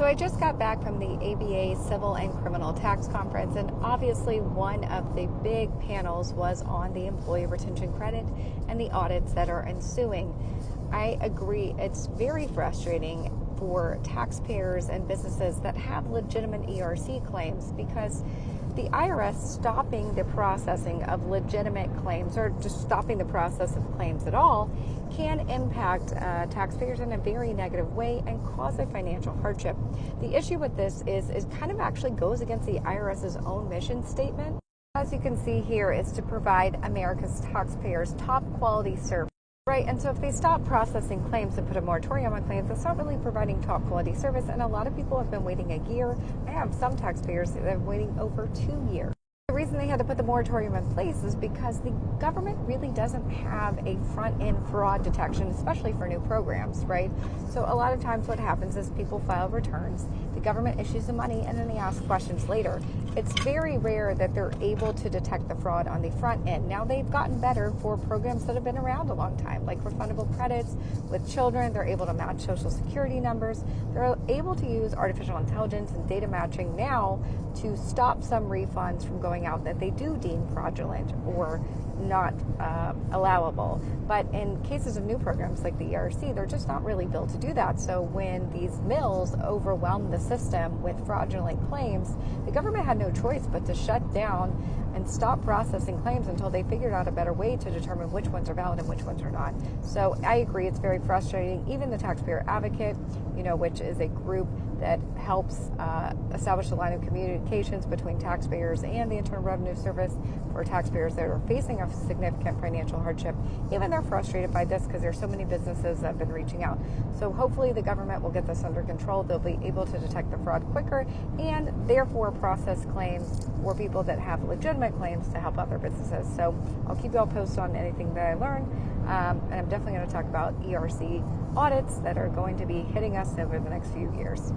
So I just got back from the ABA Civil and Criminal Tax Conference, and obviously one of the big panels was on the employee retention credit and the audits that are ensuing. I agree, it's very frustrating for taxpayers and businesses that have legitimate ERC claims because the IRS stopping the processing of legitimate claims or just stopping the process of claims at all can impact taxpayers in a very negative way and cause a financial hardship. The issue with this is it kind of actually goes against the IRS's own mission statement. As you can see here, it's to provide America's taxpayers top quality service. Right, and so if they stop processing claims and put a moratorium on claims, it's not really providing top quality service, and a lot of people have been waiting a year. I have some taxpayers that have been waiting over 2 years. The reason they had to put the moratorium in place is because the government really doesn't have a front-end fraud detection, especially for new programs, right? So a lot of times what happens is people file returns, the government issues the money, and then they ask questions later. It's very rare that they're able to detect the fraud on the front end. Now they've gotten better for programs that have been around a long time, like refundable credits with children. They're able to match social security numbers. They're able to use artificial intelligence and data matching now to stop some refunds from going out that they do deem fraudulent or not allowable. But in cases of new programs like the ERC, they're just not really built to do that. So when these mills overwhelm the system with fraudulent claims, the government had no choice but to shut down and stop processing claims until they figured out a better way to determine which ones are valid and which ones are not. So I agree, it's very frustrating. Even the Taxpayer Advocate, which is a group that helps establish a line of communications between taxpayers and the Internal Revenue Service for taxpayers that are facing a significant financial hardship. Even they're frustrated by this because there's so many businesses that have been reaching out. So hopefully the government will get this under control. They'll be able to detect the fraud quicker and therefore process claims for people that have legitimate claims to help other businesses. So I'll keep you all posted on anything that I learn. And I'm definitely going to talk about ERC audits that are going to be hitting us over the next few years.